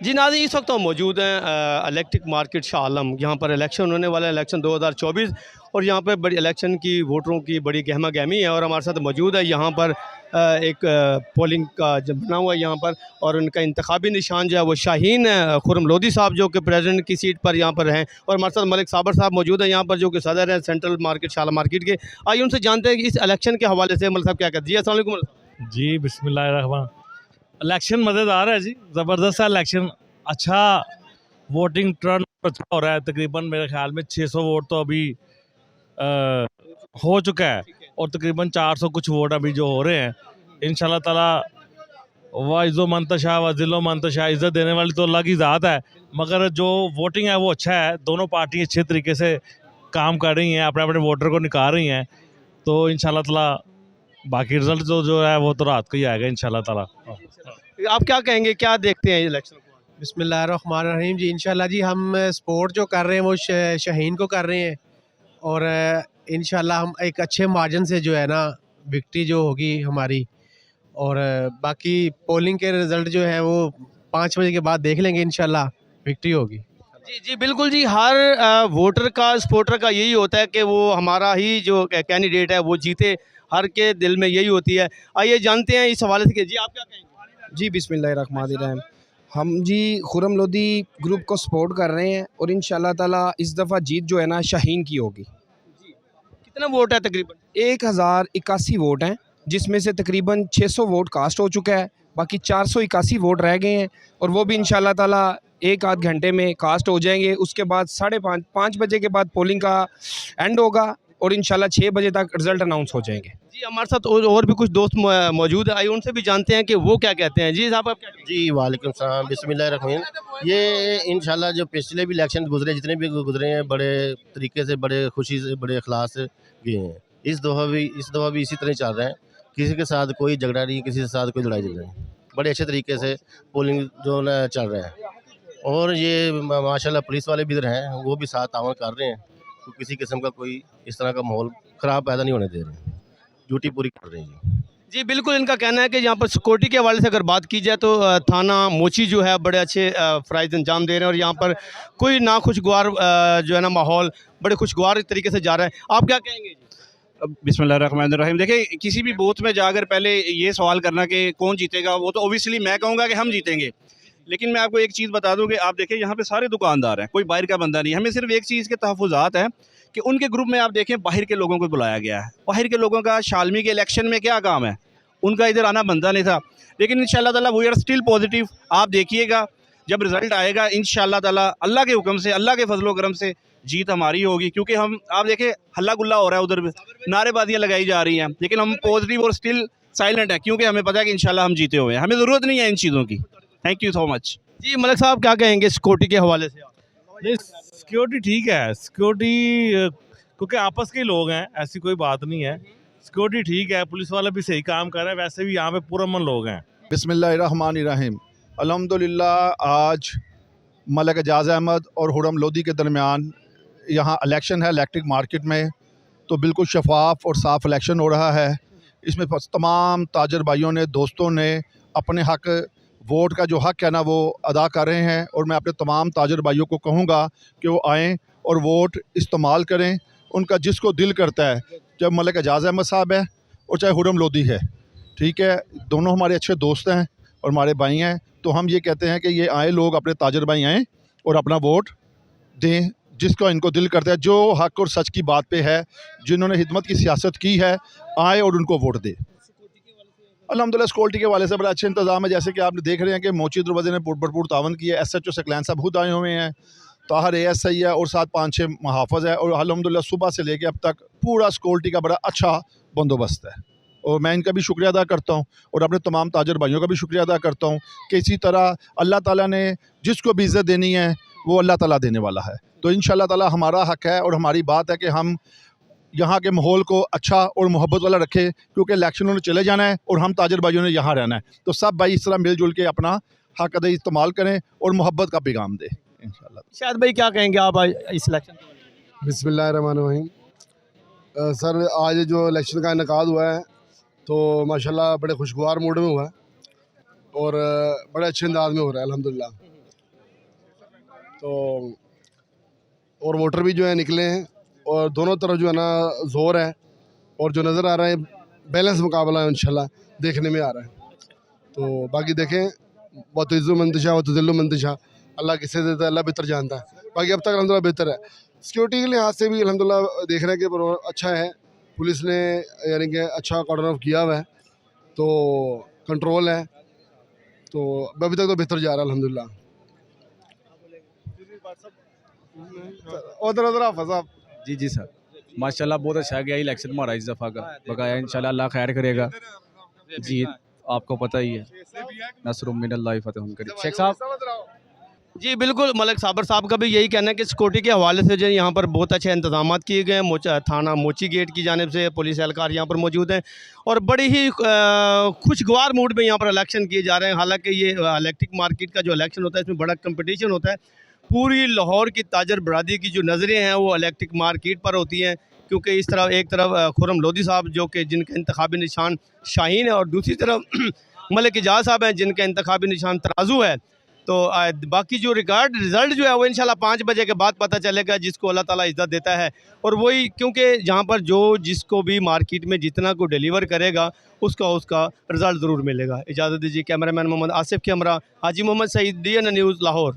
जी नाज़रीन, इस वक्त हम मौजूद हैं इलेक्ट्रिक मार्केट शाह आलम। यहाँ पर इलेक्शन होने वाला है, इलेक्शन 2024, और यहाँ पर बड़ी इलेक्शन की वोटरों की बड़ी गहमा गहमी है। और हमारे साथ मौजूद है यहाँ पर एक पोलिंग का जब बना हुआ है यहाँ पर, और उनका इंतखाबी निशान जो है वो शाहीन खुर्रम लोधी साहब जो कि प्रेसिडेंट की सीट पर यहाँ पर हैं। और हमारे साथ मलिक साबर साहब मौजूद हैं यहाँ पर, जो कि सदर हैं central market Shah Alam market के। आइए उनसे जानते हैं कि इस इलेक्शन के हवाले से मलिक साहब क्या कहते हैं। जी अस्सलाम वालेकुम मलिक साहब। जी बिस्मिल्लाहिर्रहमान। इलेक्शन मज़ेदार है जी, ज़बरदस्त है इलेक्शन। अच्छा वोटिंग टर्न अच्छा हो रहा है। तकरीबन मेरे ख्याल में 600 वोट तो अभी हो चुका है, और तकरीबन 400 कुछ वोट अभी जो हो रहे हैं। इंशाल्लाह ताला वाइज़ो मंतशा वज़िलो मंतशा, इज़्ज़त देने वाली तो अल्लाह की ज़ात है, मगर जो वोटिंग है वो अच्छा है। दोनों पार्टी अच्छे तरीके से काम कर रही हैं, अपने अपने वोटर को निकाल रही हैं। तो इंशाल्लाह ताला बाकी रिजल्ट जो है वो तो रात को ही आएगा इंशाल्लाह ताला। आप क्या कहेंगे, क्या देखते हैं इलेक्शन को? बिस्मिल्लाहिर्रहमानिर्रहीम जी। इंशाल्लाह जी हम सपोर्ट जो कर रहे हैं वो शाहीन को कर रहे हैं, और इंशाल्लाह हम एक अच्छे मार्जिन से जो है ना विक्ट्री जो होगी हमारी। और बाकी पोलिंग के रिज़ल्ट जो है वो 5 बजे के बाद देख लेंगे, इंशाल्लाह विक्ट्री होगी। जी जी बिल्कुल जी, हर वोटर का सपोर्टर का यही होता है कि वो हमारा ही जो कैंडिडेट है वो जीते, हर के दिल में यही होती है। आइए जानते हैं इस हवाले से कि जी आप क्या कहेंगे। जी बिस्मिल्लाहिर्रहमानिर्रहीम। हम जी खुर्रम लोधी ग्रुप को सपोर्ट कर रहे हैं, और इंशाल्लाह ताला इस दफ़ा जीत जो है ना शाहीन की होगी। जी, कितना वोट है तकरीबन? 1081 वोट हैं, जिसमें से तकरीबन 600 वोट कास्ट हो चुका है, बाकी 481 वोट रह गए हैं, और वो भी इंशाल्लाह ताला एक आध घंटे में कास्ट हो जाएंगे। उसके बाद 5:30 बजे के बाद पोलिंग का एंड होगा, और इंशाल्लाह 6 बजे तक रिज़ल्ट अनाउंस हो जाएंगे। जी हमारे साथ और भी कुछ दोस्त मौजूद है, आइए उनसे भी जानते हैं कि वो क्या कहते हैं। जी साहब आप क्या कहेंगे? जी वालेकुम सलाम, बिस्मिल्लाहिर्रहमानिर्रहीम। ये इंशाल्लाह जो पिछले भी इलेक्शन गुजरे, जितने भी गुजरे हैं, बड़े तरीके से, बड़े खुशी से, बड़े अखलास से गए हैं। इस दफ़ा भी इसी तरह चल रहा है। किसी के साथ कोई झगड़ा नहीं, किसी के साथ कोई लड़ाई झगड़ा नहीं। बड़े अच्छे तरीके से पोलिंग जो ना चल रहा है। और ये माशाल्लाह पुलिस वाले भी इधर हैं, वो भी साथ तावन कर रहे हैं। तो किसी किस्म का कोई इस तरह का माहौल ख़राब पैदा नहीं होने दे रहे, ड्यूटी पूरी कर रहे हैं जी। जी बिल्कुल, इनका कहना है कि यहाँ पर सिक्योरिटी के हवाले से अगर बात की जाए तो थाना मोची जो है बड़े अच्छे फ़राइज़ अंजाम दे रहे हैं, और यहाँ पर कोई नाखुशगवार जो है ना माहौल बड़े खुशगवार तरीके से जा रहा है। आप क्या कहेंगे जी? बिस्मिल्लाहिर्रहमानिर्रहीम। देखिए, किसी भी बूथ में जाकर पहले ये सवाल करना कि कौन जीतेगा, वो तो ओबियसली मैं कहूँगा कि हम जीतेंगे। लेकिन मैं आपको एक चीज़ बता दूं कि आप देखिए यहाँ पे सारे दुकानदार हैं, कोई बाहर का बंदा नहीं। हमें सिर्फ एक चीज़ के तहफ़्फ़ुज़ात हैं कि उनके ग्रुप में आप देखें बाहर के लोगों को बुलाया गया है। बाहर के लोगों का शालमी के इलेक्शन में क्या काम है, उनका इधर आना बनता नहीं था। लेकिन इंशाल्लाह ताला वी आर स्टिल पॉजिटिव। आप देखिएगा जब रिज़ल्ट आएगा इंशाल्लाह ताला अल्लाह के हुक्म से, अल्लाह के फजलो करम से जीत हमारी होगी। क्योंकि हम आप देखें हल्ला गुल्ला हो रहा है, उधर नारेबाजियाँ लगाई जा रही हैं, लेकिन हम पॉजिटिव और स्टिल साइलेंट हैं, क्योंकि हमें पता है कि इंशाल्लाह हम जीते हुए हैं। हमें ज़रूरत नहीं है इन चीज़ों की। Thank you so much. जी मलिक साहब क्या कहेंगे सिक्योरिटी के हवाले से? नहीं, सिक्योरिटी ठीक है। सिक्योरिटी क्योंकि आपस के लोग हैं, ऐसी कोई बात नहीं है। सिक्योरिटी ठीक है, पुलिस वाला भी सही काम कर रहा है। वैसे भी यहाँ पे पुरअमन लोग हैं। बिस्मिल्लाहिर्रहमानिर्रहीम। अल्हम्दुलिल्लाह आज मलिक एजाज़ अहमद और खुर्रम लोधी के दरमियान यहाँ इलेक्शन है इलेक्ट्रिक मार्केट में। तो बिल्कुल शफाफ और साफ़ इलेक्शन हो रहा है। इसमें तमाम ताजर भाइयों ने, दोस्तों ने अपने हक, वोट का जो हक है ना वो अदा कर रहे हैं। और मैं अपने तमाम ताजर भाइयों को कहूँगा कि वो आएँ और वोट इस्तेमाल करें। उनका जिसको दिल करता है, चाहे मलिक एजाज़ अहमद साहब है और चाहे खुर्रम लोधी है, ठीक है, दोनों हमारे अच्छे दोस्त हैं और हमारे भाई हैं। तो हम ये कहते हैं कि ये आए लोग, अपने ताजर भाई आएँ और अपना वोट दें जिसको इनको दिल करता है, जो हक और सच की बात पे है, जिन्होंने हिदमत की सियासत की है, आए और उनको वोट दे। अल्हम्दुलिल्लाह सिक्योरिटी के वाले से बड़ा अच्छे इंतजाम है। जैसे कि आपने देख रहे हैं कि मोची दरवाजे ने भरपूर तावन की है। SHO सकलैन साहब खुद आए हुए हैं, ताहर ASI है और साथ 5-6 महाफज है। और अल्हम्दुलिल्लाह सुबह से लेके अब तक पूरा सिक्योरिटी का बड़ा अच्छा बंदोबस्त है। और मैं इनका भी शुक्रिया अदा करता हूँ और अपने तमाम ताजर भाइयों का भी शुक्रिया अदा करता हूँ कि इसी तरह अल्लाह ताला ने जिसको भी इज़्ज़त देनी है वो अल्लाह ताला देने वाला है। तो इंशाअल्लाह ताला हमारा हक है और हमारी बात है कि हम यहाँ के माहौल को अच्छा और मोहब्बत वाला रखें, क्योंकि इलेक्शनों में चले जाना है और हम ताजर भाइयों ने यहाँ रहना है। तो सब भाई इस तरह मिलजुल के अपना हक अदा इस्तेमाल करें और मोहब्बत का पैगाम दें इंशाअल्लाह। शायद भाई क्या कहेंगे आप इस इलेक्शन के? बिस्मिल्लाहिर्रहमानिर्रहीम। सर आज जो इलेक्शन का इनेकाद हुआ है तो माशाल्लाह बड़े खुशगवार मूड में हुआ है और बड़े अच्छे अंदाज में हो रहा है अल्हम्दुलिल्लाह। तो और वोटर भी जो है निकले हैं और दोनों तरफ जो है ना ज़ोर है और जो नज़र आ रहा है बैलेंस मुकाबला है इंशाल्लाह देखने में आ रहा है। तो बाकी देखें बहुत इज़्ज़ो मंतशा बहुत दिल्लो मंतशा अल्लाह किसे देता है अल्लाह बेहतर जानता है। बाकी अब तक अल्हम्दुलिल्लाह बेहतर है। सिक्योरिटी के लिहाज से भी अल्हम्दुलिल्लाह देख रहे हैं कि अच्छा है, पुलिस ने यानी कि अच्छा कॉर्डन ऑफ किया हुआ है तो कंट्रोल है, तो अभी तक तो बेहतर जा रहा है अल्हम्दुलिल्लाह। उधर उधर हाफ़िज़ साहब। जी जी सर, माशाल्लाह बहुत अच्छा गया इलेक्शन हमारा इस दफ़ा का बकाया, इंशाल्लाह अल्लाह खैर करेगा। जी आपको पता ही है, नसरुम मिनल्लाहि फतहुन करीब। शेख साहब जी बिल्कुल, मलिक साबर साहब का भी यही कहना है कि सिक्योरिटी के हवाले से जो है यहाँ पर बहुत अच्छे इंतजाम किए गए हैं। थाना मोची गेट की जानिब से पुलिस एहलकार यहाँ पर मौजूद हैं और बड़ी ही खुशगवार मूड में यहाँ पर इलेक्शन किए जा रहे हैं। हालांकि ये इलेक्ट्रिक मार्केट का जो इलेक्शन होता है इसमें बड़ा कंपटीशन होता है। पूरी लाहौर की ताजर बरादरी की जो नज़रें हैं वो इलेक्ट्रिक मार्केट पर होती हैं, क्योंकि इस तरफ एक तरफ खुर्रम लोधी साहब जो कि जिनका इंतखाबी निशान शाहीन है और दूसरी तरफ मलिक एजाज साहब हैं जिनका इंतखाबी निशान तराजू है। तो बाकी जो रिज़ल्ट जो है वो इंशाल्लाह 5 बजे के बाद पता चलेगा, जिसको अल्लाह ताला इज़्ज़त देता है। और वही क्योंकि जहाँ पर जो जिसको भी मार्केट में जितना को डिलीवर करेगा उसका रिज़ल्ट ज़रूर मिलेगा। इजाज़त दीजिए। कैमरामैन मोहम्मद आसिफ के हमरा हाजी मोहम्मद सईद, DN न्यूज़ लाहौर।